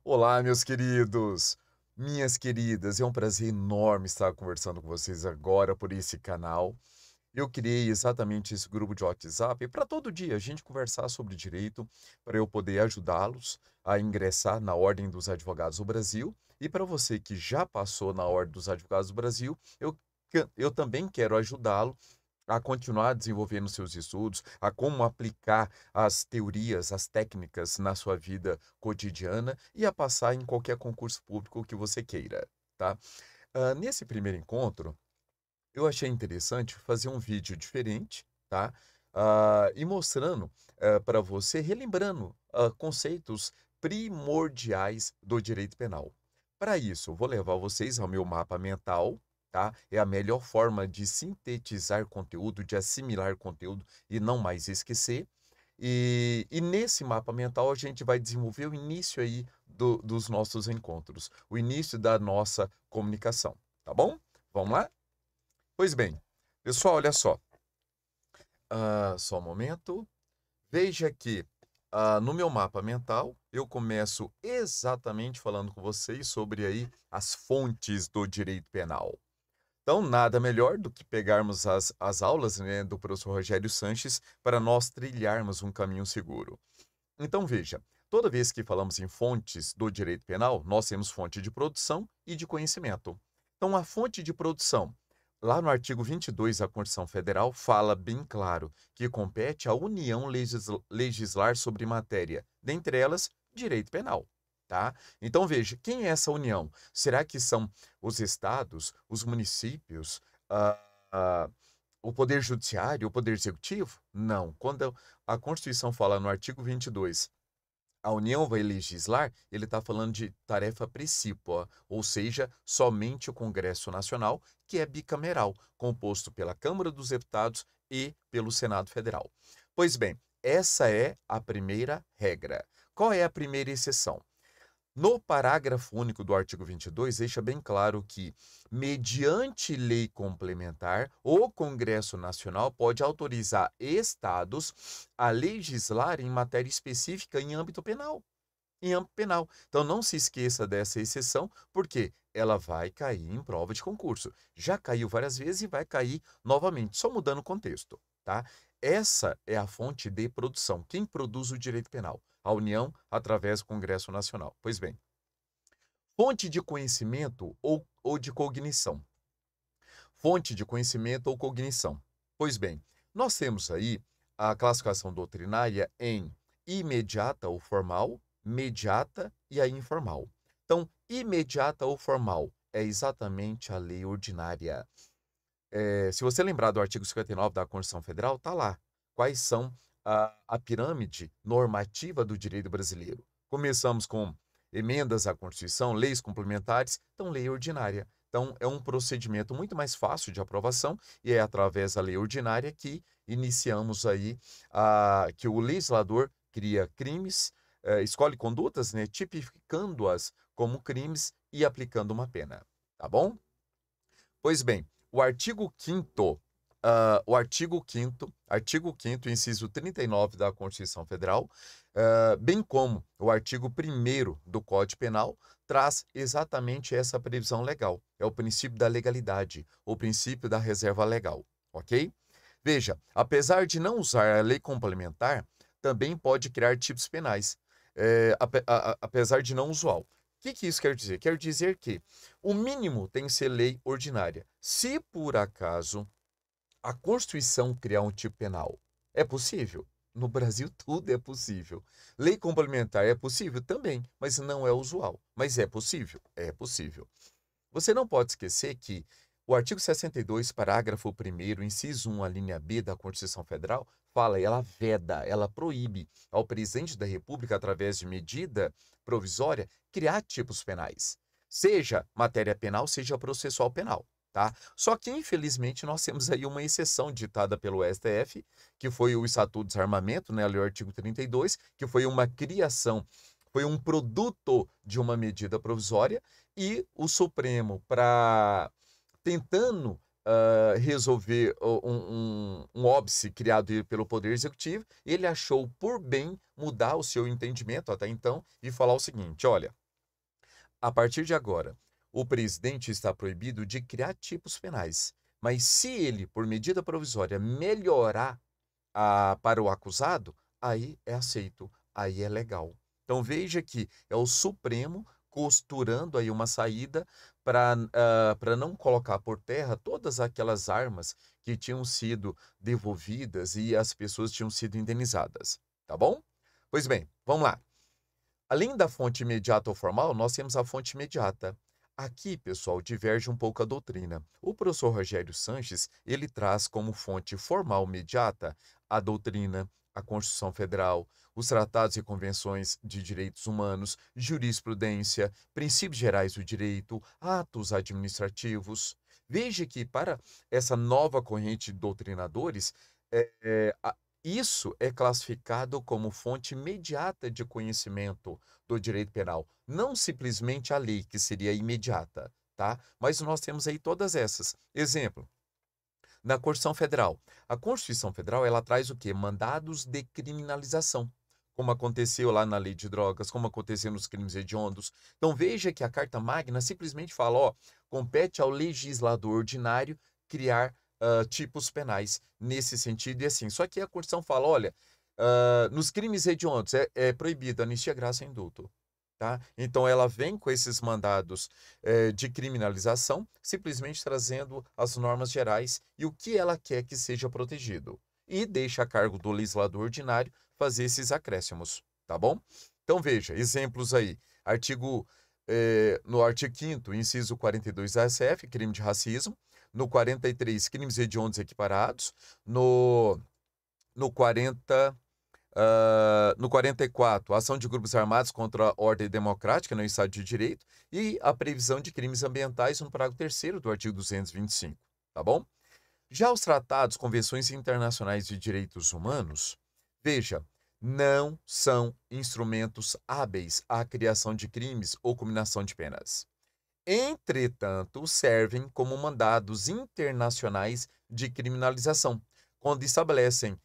Olá, meus queridos, minhas queridas, é um prazer enorme estar conversando com vocês agora por esse canal. Eu criei exatamente esse grupo de WhatsApp para todo dia a gente conversar sobre direito, para eu poder ajudá-los a ingressar na Ordem dos Advogados do Brasil. E para você que já passou na Ordem dos Advogados do Brasil, eu também quero ajudá-lo a continuar desenvolvendo seus estudos, a como aplicar as teorias, as técnicas na sua vida cotidiana e a passar em qualquer concurso público que você queira, tá? Nesse primeiro encontro, eu achei interessante fazer um vídeo diferente, tá? E mostrando para você, relembrando conceitos primordiais do direito penal. Para isso, eu vou levar vocês ao meu mapa mental, tá? É a melhor forma de sintetizar conteúdo, de assimilar conteúdo e não mais esquecer. E nesse mapa mental a gente vai desenvolver o início aí dos nossos encontros, o início da nossa comunicação, tá bom? Vamos lá? Pois bem, pessoal, olha só. Só um momento. Veja que no meu mapa mental eu começo exatamente falando com vocês sobre aí as fontes do direito penal. Então, nada melhor do que pegarmos as aulas, né, do professor Rogério Sanches para nós trilharmos um caminho seguro. Então, veja, toda vez que falamos em fontes do direito penal, nós temos fonte de produção e de conhecimento. Então, a fonte de produção, lá no artigo 22 da Constituição Federal, fala bem claro que compete à União legislar sobre matéria, dentre elas, direito penal. Tá? Então, veja, quem é essa União? Será que são os estados, os municípios, ah, ah, o Poder Judiciário, o Poder Executivo? Não. Quando a Constituição fala no artigo 22, a União vai legislar, ele está falando de tarefa precípua, ou seja, somente o Congresso Nacional, que é bicameral, composto pela Câmara dos Deputados e pelo Senado Federal. Pois bem, essa é a primeira regra. Qual é a primeira exceção? No parágrafo único do artigo 22, deixa bem claro que, mediante lei complementar, o Congresso Nacional pode autorizar estados a legislar em matéria específica em âmbito penal. Em âmbito penal. Então, não se esqueça dessa exceção, porque ela vai cair em prova de concurso. Já caiu várias vezes e vai cair novamente, só mudando o contexto, tá? Essa é a fonte de produção. Quem produz o direito penal? A União, através do Congresso Nacional. Pois bem, fonte de conhecimento ou de cognição. Fonte de conhecimento ou cognição. Pois bem, nós temos aí a classificação doutrinária em imediata ou formal, mediata e a informal. Então, imediata ou formal é exatamente a lei ordinária. Se você lembrar do artigo 59 da Constituição Federal, está lá. Quais são a pirâmide normativa do direito brasileiro? Começamos com emendas à Constituição, leis complementares, então lei ordinária. Então é um procedimento muito mais fácil de aprovação e é através da lei ordinária que iniciamos aí que o legislador cria crimes, escolhe condutas, né, tipificando-as como crimes e aplicando uma pena. Tá bom? Pois bem, o artigo 5º, artigo 5º, inciso 39 da Constituição Federal, bem como o artigo 1º do Código Penal, traz exatamente essa previsão legal. É o princípio da legalidade, o princípio da reserva legal, ok? Veja, apesar de não usar a lei complementar, também pode criar tipos penais, apesar de não usual. O que isso quer dizer? Quer dizer que o mínimo tem que ser lei ordinária. Se por acaso a Constituição criar um tipo penal, é possível? No Brasil tudo é possível. Lei complementar é possível? Também, mas não é usual. Mas é possível? É possível. Você não pode esquecer que o artigo 62, parágrafo 1º, inciso 1, a linha B da Constituição Federal, fala, ela veda, ela proíbe ao presidente da República, através de medida provisória, criar tipos penais. Seja matéria penal, seja processual penal, tá? Só que, infelizmente, nós temos aí uma exceção ditada pelo STF, que foi o Estatuto de Desarmamento, né, ali o artigo 32, que foi uma criação, foi um produto de uma medida provisória, e o Supremo, para tentando resolver um óbice criado pelo Poder Executivo, ele achou por bem mudar o seu entendimento até então e falar o seguinte: olha, A partir de agora, o presidente está proibido de criar tipos penais. Mas se ele, por medida provisória, melhorar para o acusado, aí é aceito, aí é legal. Então veja que é o Supremo costurando aí uma saída para não colocar por terra todas aquelas armas que tinham sido devolvidas e as pessoas tinham sido indenizadas, tá bom? Pois bem, vamos lá. Além da fonte imediata ou formal, nós temos a fonte imediata. Aqui, pessoal, diverge um pouco a doutrina. O professor Rogério Sanches, ele traz como fonte formal imediata a doutrina, a Constituição Federal, os tratados e convenções de direitos humanos, jurisprudência, princípios gerais do direito, atos administrativos. Veja que para essa nova corrente de doutrinadores, é, é, isso é classificado como fonte imediata de conhecimento do direito penal, não simplesmente a lei, que seria imediata, tá? Mas nós temos aí todas essas. Exemplo, na Constituição Federal. A Constituição Federal, ela traz o quê? Mandados de criminalização, como aconteceu lá na lei de drogas, como aconteceu nos crimes hediondos. Então veja que a Carta Magna simplesmente fala, ó, compete ao legislador ordinário criar tipos penais nesse sentido e assim. Só que a Constituição fala, olha, nos crimes hediondos é proibido anistia, graça e indulto. Tá? Então ela vem com esses mandados de criminalização, simplesmente trazendo as normas gerais e o que ela quer que seja protegido. E deixa a cargo do legislador ordinário fazer esses acréscimos, tá bom? Então veja, exemplos aí. No artigo 5º, inciso 42 da SF, crime de racismo. No 43, crimes hediondos equiparados. No 40... no 44, ação de grupos armados contra a ordem democrática no Estado de Direito e a previsão de crimes ambientais no parágrafo 3º do artigo 225, tá bom? Já os tratados, convenções internacionais de direitos humanos, veja, não são instrumentos hábeis à criação de crimes ou combinação de penas. Entretanto, servem como mandados internacionais de criminalização, quando estabelecem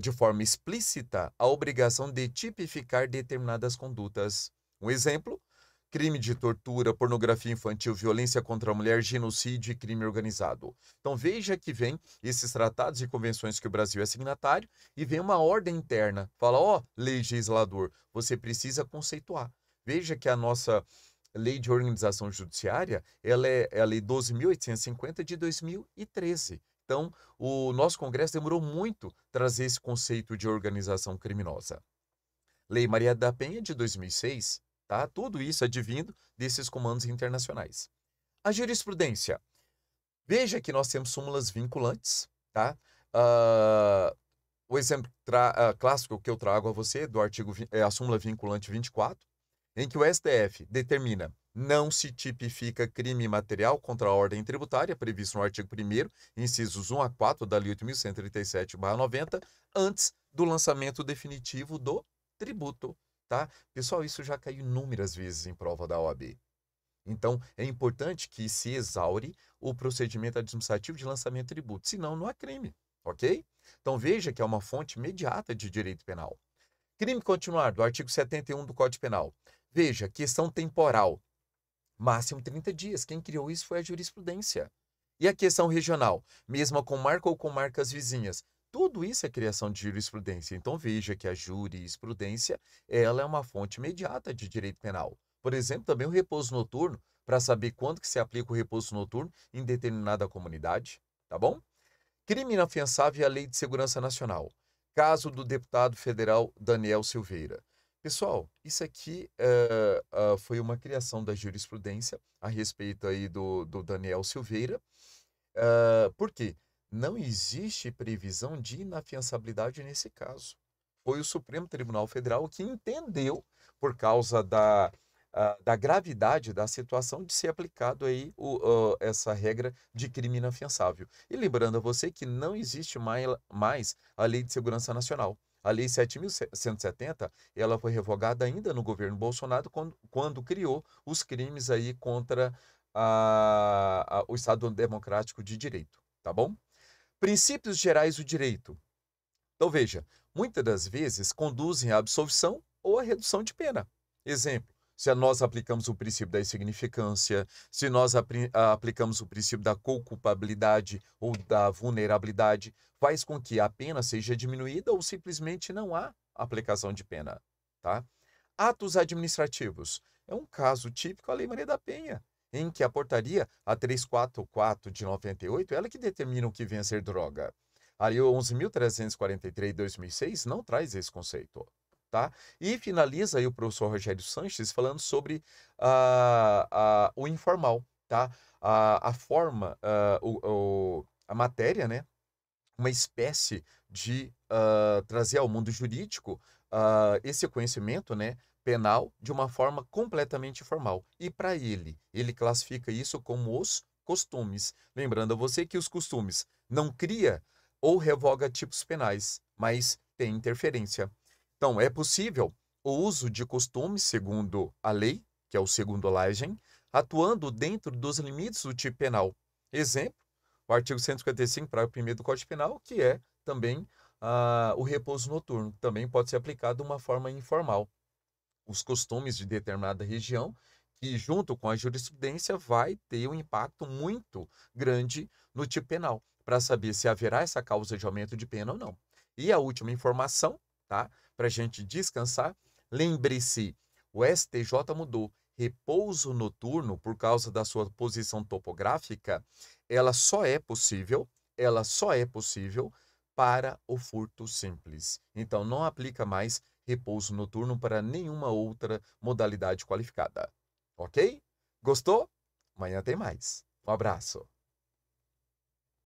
de forma explícita a obrigação de tipificar determinadas condutas. Um exemplo: crime de tortura, pornografia infantil, violência contra a mulher, genocídio e crime organizado. Então veja que vem esses tratados e convenções que o Brasil é signatário e vem uma ordem interna. Fala, ó, legislador, você precisa conceituar. Veja que a nossa Lei de Organização Judiciária, ela é a Lei 12.850 de 2013. Então, o nosso Congresso demorou muito trazer esse conceito de organização criminosa. Lei Maria da Penha de 2006, tá? Tudo isso advindo desses comandos internacionais. A jurisprudência. Veja que nós temos súmulas vinculantes, tá? O exemplo clássico que eu trago a você do artigo é a súmula vinculante 24, em que o STF determina não se tipifica crime material contra a ordem tributária, previsto no artigo 1º, incisos 1 a 4 da Lei 8.137/90, antes do lançamento definitivo do tributo, tá? Pessoal, isso já caiu inúmeras vezes em prova da OAB. Então, é importante que se exaure o procedimento administrativo de lançamento de tributo, senão não há crime, ok? Então, veja que é uma fonte imediata de direito penal. Crime continuado, artigo 71 do Código Penal. Veja, questão temporal, máximo 30 dias. Quem criou isso foi a jurisprudência. E a questão regional, mesma comarca ou comarcas vizinhas. Tudo isso é criação de jurisprudência. Então veja que a jurisprudência, ela é uma fonte imediata de direito penal. Por exemplo, também o repouso noturno, para saber quando que se aplica o repouso noturno em determinada comunidade, tá bom? Crime inafiançável e a Lei de Segurança Nacional. Caso do deputado federal Daniel Silveira. Pessoal, isso aqui foi uma criação da jurisprudência a respeito aí do Daniel Silveira. Por quê? Não existe previsão de inafiançabilidade nesse caso. Foi o Supremo Tribunal Federal que entendeu, por causa da gravidade da situação, de ser aplicado aí essa regra de crime inafiançável. E lembrando a você que não existe mais a Lei de Segurança Nacional. A Lei 7.170, ela foi revogada ainda no governo Bolsonaro, quando criou os crimes aí contra o Estado Democrático de Direito, tá bom? Princípios gerais do direito. Então veja, muitas das vezes conduzem à absolvição ou à redução de pena. Exemplo, se nós aplicamos o princípio da insignificância, se nós aplicamos o princípio da co-culpabilidade ou da vulnerabilidade, faz com que a pena seja diminuída ou simplesmente não há aplicação de pena, tá? Atos administrativos. É um caso típico a Lei Maria da Penha, em que a portaria, a 344 de 98, ela que determina o que vem a ser droga. A Lei 11.343 de 2006 não traz esse conceito, tá? E finaliza aí o professor Rogério Sanches falando sobre o informal, tá? A forma, a matéria, né? Uma espécie de trazer ao mundo jurídico esse conhecimento, né, penal de uma forma completamente informal. E para ele classifica isso como os costumes. Lembrando a você que os costumes não cria ou revoga tipos penais, mas tem interferência. Então, é possível o uso de costumes, segundo a lei, que é o segundo Lagen, atuando dentro dos limites do tipo penal. Exemplo, o artigo 155, parágrafo 1º do Código Penal, que é também o repouso noturno. Também pode ser aplicado de uma forma informal. Os costumes de determinada região, que junto com a jurisprudência vai ter um impacto muito grande no tipo penal, para saber se haverá essa causa de aumento de pena ou não. E a última informação, tá? Para a gente descansar, lembre-se, o STJ mudou. Repouso noturno, por causa da sua posição topográfica, ela só é possível, ela só é possível para o furto simples. Então, não aplica mais repouso noturno para nenhuma outra modalidade qualificada. Ok? Gostou? Amanhã tem mais. Um abraço.